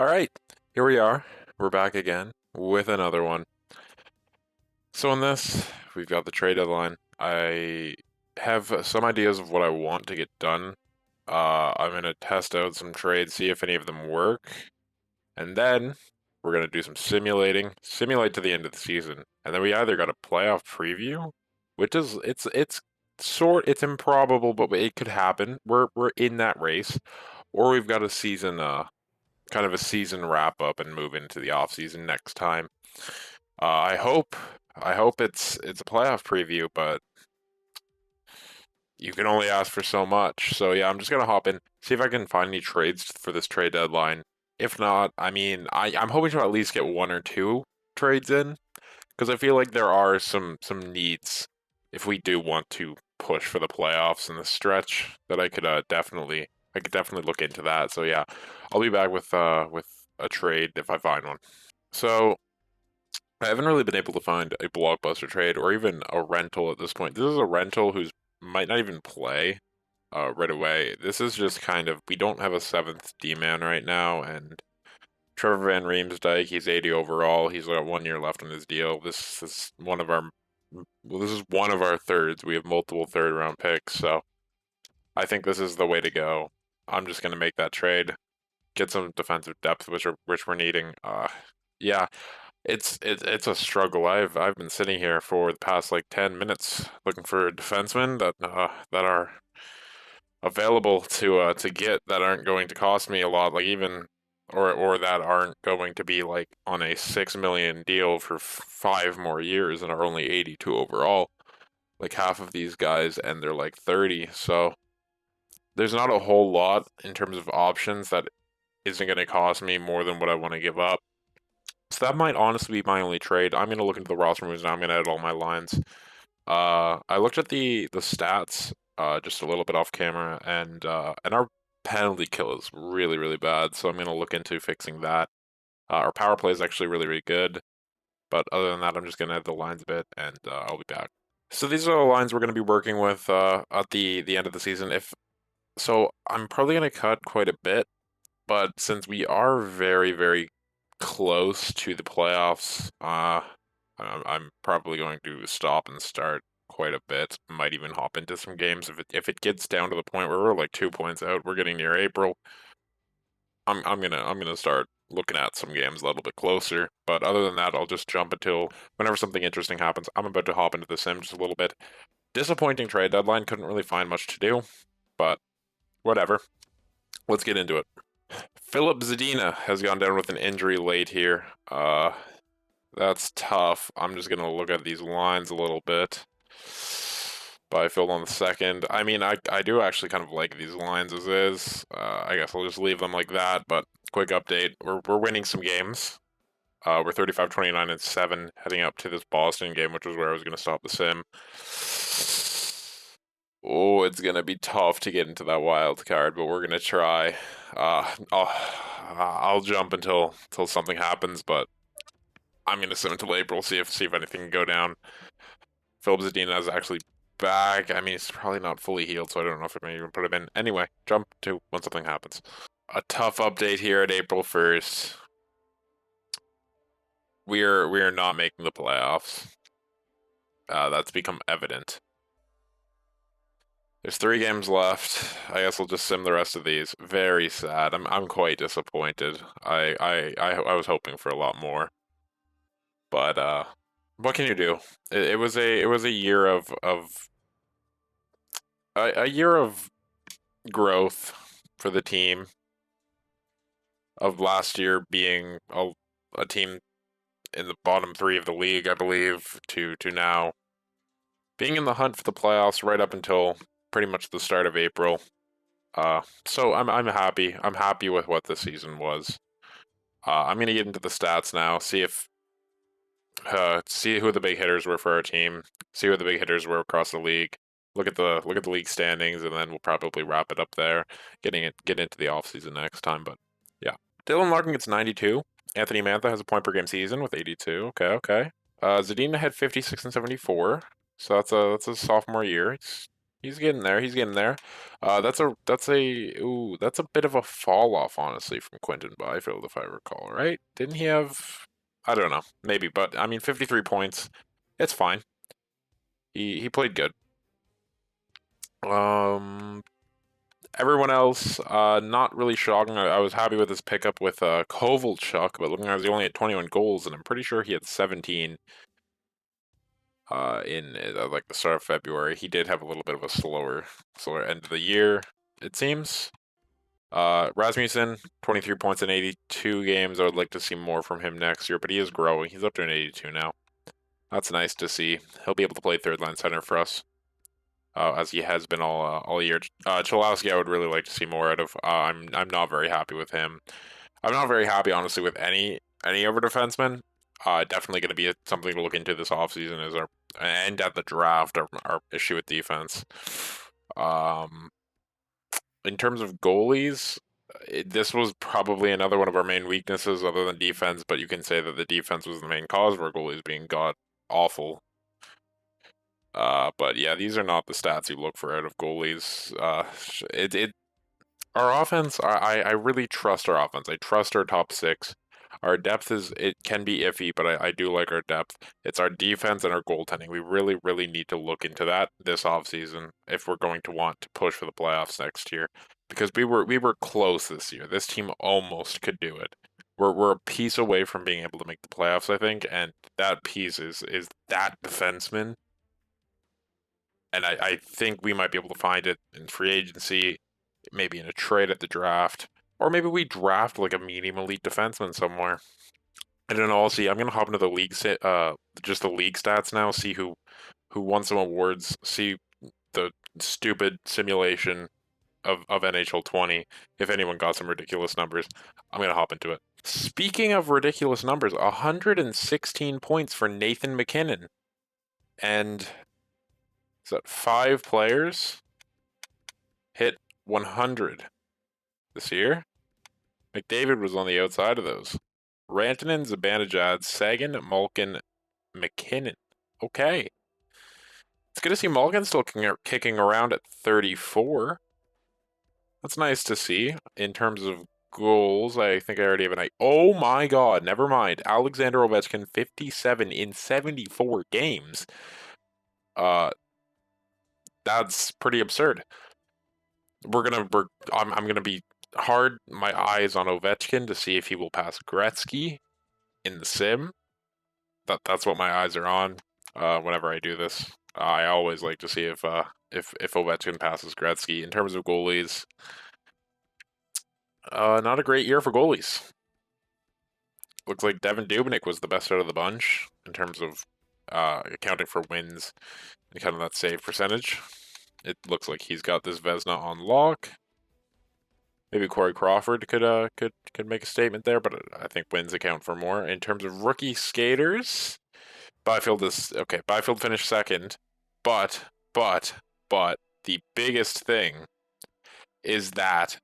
All right, here we are. We're back again with another one. So in this, we've got the trade deadline. I have some ideas of what I want to get done. I'm gonna test out some trades, see if any of them work, and then we're gonna do some simulate to the end of the season, and then we either got a playoff preview, which is it's improbable, but it could happen. We're in that race, or we've got a season kind of a season wrap up and move into the off season next time. Uh, I hope I hope it's a playoff preview, but you can only ask for so much. So yeah, I'm just gonna hop in, see if I can find any trades for this trade deadline. If not, I mean, I'm hoping to at least get one or two trades in because I feel like there are some needs if we do want to push for the playoffs in the stretch that I could definitely look into that. So yeah, I'll be back with a trade if I find one. So I haven't really been able to find a blockbuster trade or even a rental at this point. This is a rental who's might not even play right away. This is just kind of we don't have a seventh D man right now, and Trevor Van Riemsdyk, he's 80 overall. He's got 1 year left on his deal. This is one of our this is one of our thirds. We have multiple third round picks, so I think this is the way to go. I'm just gonna make that trade, get some defensive depth, which we're needing. Yeah, it's a struggle. I've been sitting here for the past like 10 minutes looking for defensemen that are available to get that aren't going to cost me a lot, like even or that aren't going to be like on a 6 million deal for 5 more years and are only 82 overall. Like half of these guys and they're like 30, so there's not a whole lot in terms of options that isn't going to cost me more than what I want to give up. So that might honestly be my only trade. I'm gonna look into the roster moves now. I'm gonna edit all my lines. I looked at the stats just a little bit off camera, and our penalty kill is really bad. So I'm gonna look into fixing that. Our power play is actually really good, but other than that, I'm just gonna edit the lines a bit, and I'll be back. So these are the lines we're gonna be working with at the end of the season. If so, I'm probably gonna cut quite a bit, but since we are very close to the playoffs, I'm probably going to stop and start quite a bit. Might even hop into some games if it gets down to the point where we're like 2 points out, we're getting near April. I'm gonna start looking at some games a little bit closer. But other than that, I'll just jump until whenever something interesting happens. I'm about to hop into the sim just a little bit. Disappointing trade deadline. Couldn't really find much to do, but whatever. Let's get into it. Philip Zadina has gone down with an injury late here. That's tough. I'm just gonna look at these lines a little bit. Byfield on the second. I mean, I do actually kind of like these lines as is. I guess I'll just leave them like that. But quick update: we're winning some games. We're 35-29-7 heading up to this Boston game, which was where I was gonna stop the sim. Oh, it's gonna be tough to get into that wild card, but we're gonna try. I'll jump until something happens, but I'm gonna sim until April, see if anything can go down. Philip Zadina is actually back. I mean, he's probably not fully healed, so I don't know if I may even put him in. Anyway, jump to when something happens. A tough update here at April 1st. We are not making the playoffs. That's become evident. There's 3 games left. I guess we'll just sim the rest of these. Very sad. I'm quite disappointed. I was hoping for a lot more, but what can you do? It was a year of a year of growth for the team. Of last year being a team in the bottom 3 of the league, I believe, to now being in the hunt for the playoffs right up until pretty much the start of April. So I'm happy. I'm happy with what this season was. I'm gonna get into the stats now. See who the big hitters were for our team. See who the big hitters were across the league. Look at the league standings, and then we'll probably wrap it up there. Get into the offseason next time. But yeah, Dylan Larkin gets 92. Anthony Mantha has a point per game season with 82. Okay. Zadina had 56 and 74. So that's a sophomore year. He's getting there. He's getting there. That's a bit of a fall off, honestly, from Quentin Byfield, if I recall, right? Didn't he have? I don't know, maybe, but I mean, 53 points. It's fine. He played good. Um, Everyone else, not really shocking. I was happy with his pickup with Kovalchuk, but looking at it, he only had 21 goals, and I'm pretty sure he had 17 in like the start of February. He did have a little bit of a slower end of the year, it seems. Rasmussen, 23 points in 82 games. I would like to see more from him next year, but he is growing. He's up to an 82 now. That's nice to see. He'll be able to play third line center for us, as he has been all year. Cholowski, I would really like to see more out of. I'm not very happy with him. I'm not very happy, honestly, with any of our defensemen. Definitely going to be something to look into this offseason is our and at the draft our issue with defense. Um, in terms of goalies, this was probably another one of our main weaknesses, other than defense. But you can say that the defense was the main cause of our goalies being god awful. But yeah, these are not the stats you look for out of goalies. It Our offense, I really trust our offense. I trust our top six. Our depth it can be iffy, but I do like our depth. It's our defense and our goaltending. We really, really need to look into that this offseason if we're going to want to push for the playoffs next year. Because we were close this year. This team almost could do it. We're a piece away from being able to make the playoffs, I think, and that piece is that defenseman. And I think we might be able to find it in free agency, maybe in a trade at the draft, or maybe we draft like a medium elite defenseman somewhere. And then I'll see. I'm gonna hop into the league, just the league stats now. See who won some awards. See the stupid simulation of NHL 20. If anyone got some ridiculous numbers, I'm gonna hop into it. Speaking of ridiculous numbers, 116 points for Nathan MacKinnon, and is that 5 players hit 100 this year? McDavid was on the outside of those. Rantanen, Zibanejad, Sagan, Malkin, MacKinnon. Okay. It's good to see Malkin still kicking around at 34. That's nice to see. In terms of goals, I think I already have an idea. Oh my god, never mind. Alexander Ovechkin, 57 in 74 games. Uh, that's pretty absurd. I'm gonna be hard my eyes on Ovechkin to see if he will pass Gretzky in the sim. That's what my eyes are on. Whenever I do this, I always like to see if Ovechkin passes Gretzky. In terms of goalies, not a great year for goalies. Looks like Devin Dubnyk was the best out of the bunch in terms of accounting for wins and kind of that save percentage. It looks like he's got this Vezina on lock. Maybe Corey Crawford could make a statement there, but I think wins account for more. In terms of rookie skaters, Byfield is okay. Byfield finished second, but but but the biggest thing is that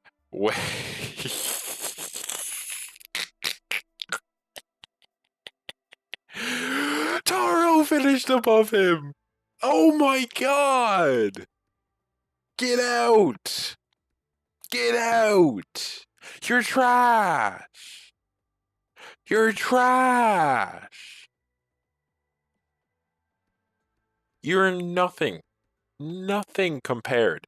Taro finished above him. Oh my god! Get out! Get out! You're trash! You're trash! You're nothing. Nothing compared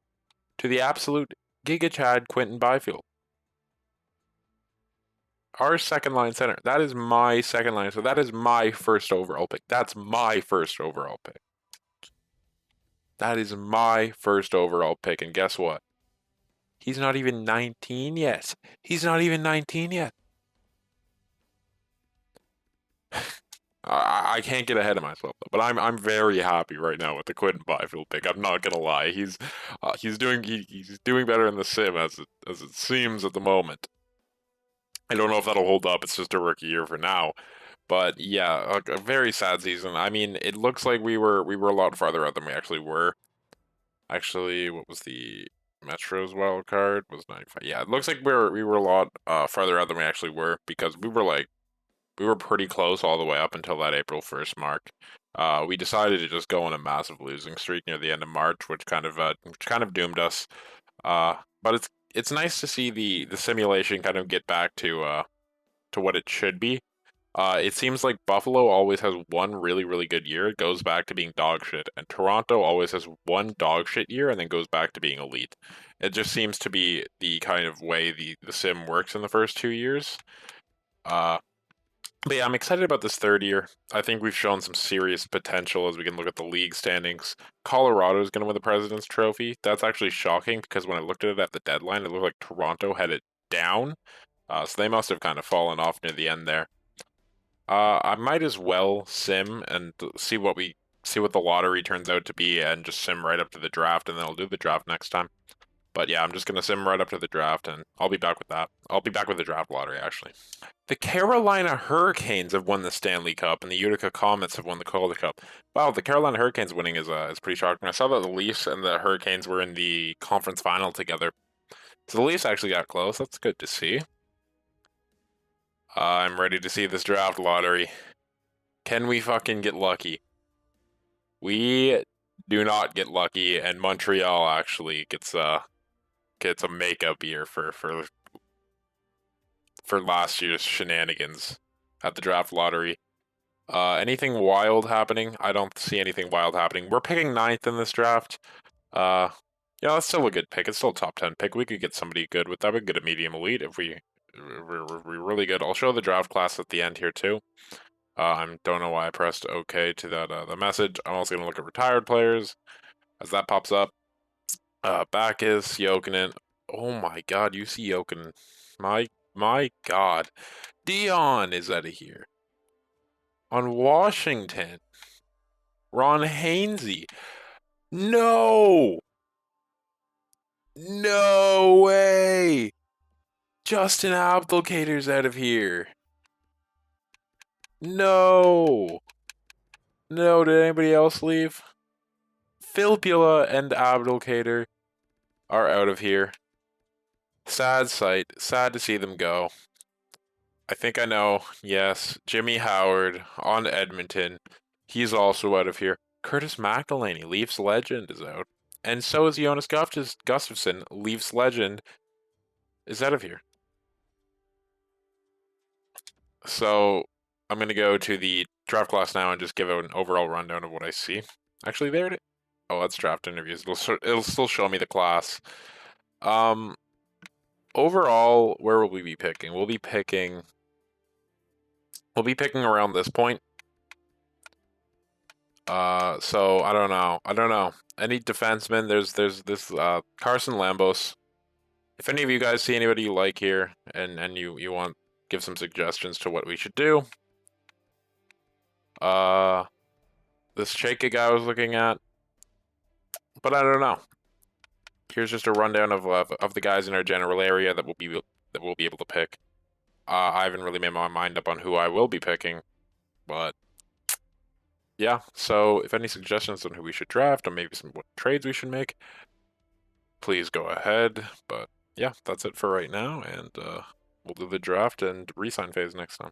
to the absolute Giga Chad Quentin Byfield. Our second line center. That is my second line. So that is my first overall pick. That's my first overall pick. That is my first overall pick. And guess what? He's not even 19 yet. He's not even 19 yet. I can't get ahead of myself though, but I'm very happy right now with the Quentin Byfield pick. I'm not gonna lie, he's doing better in the sim as it seems at the moment. I don't know if that'll hold up. It's just a rookie year for now, but yeah, a very sad season. I mean, it looks like we were a lot farther out than we actually were. Actually, what was the Metro's wild card was 95. Yeah, it looks like we were a lot farther out than we actually were because we were pretty close all the way up until that April 1st mark. We decided to just go on a massive losing streak near the end of March, which kind of doomed us. But it's nice to see the simulation kind of get back to what it should be. It seems like Buffalo always has one really, really good year. It goes back to being dog shit. And Toronto always has one dog shit year and then goes back to being elite. It just seems to be the kind of way the sim works in the first 2 years. Uh, but yeah, I'm excited about this third year. I think we've shown some serious potential as we can look at the league standings. Colorado is going to win the President's Trophy. That's actually shocking because when I looked at it at the deadline, it looked like Toronto had it down. So they must have kind of fallen off near the end there. I might as well sim and see what the lottery turns out to be, and just sim right up to the draft, and then I'll do the draft next time. But yeah, I'm just gonna sim right up to the draft, and I'll be back with that. I'll be back with the draft lottery actually. The Carolina Hurricanes have won the Stanley Cup, and the Utica Comets have won the Calder Cup. Wow, the Carolina Hurricanes winning is pretty shocking. I saw that the Leafs and the Hurricanes were in the conference final together, so the Leafs actually got close. That's good to see. I'm ready to see this draft lottery. Can we fucking get lucky? We do not get lucky, and Montreal actually gets a makeup year for last year's shenanigans at the draft lottery. Anything wild happening? I don't see anything wild happening. We're picking ninth in this draft. Uh, yeah, that's still a good pick. It's still a top 10 pick. We could get somebody good with that. We could get a medium elite if we're really good. I'll show the draft class at the end here too. I don't know why I pressed OK to that the message. I'm also gonna look at retired players as that pops up. Backus, Jokinen. Oh my God, you see Jokinen. My God. Dion is out of here. On Washington. Ron Hainsey. No! No way! Justin Abdelkader's out of here. No! No, did anybody else leave? Filppula and Abdelkader are out of here. Sad sight. Sad to see them go. I think I know. Yes, Jimmy Howard on Edmonton. He's also out of here. Curtis McElhinney, Leafs legend, is out. And so is Jonas Gustafsson, Leafs legend, is out of here. So I'm going to go to the draft class now and just give out an overall rundown of what I see. Actually, there it is. Oh, that's draft interviews. It'll still show me the class. Overall, where will we be picking? We'll be picking around this point. So I don't know. Any defensemen? There's this Carson Lambos. If any of you guys see anybody you like here and you want give some suggestions to what we should do. This Chaka guy I was looking at, but I don't know. Here's just a rundown of the guys in our general area that we'll be able to pick. I haven't really made my mind up on who I will be picking, but yeah. So if any suggestions on who we should draft or maybe some what trades we should make, please go ahead. But yeah, that's it for right now, and we'll do the draft and re-sign phase next time.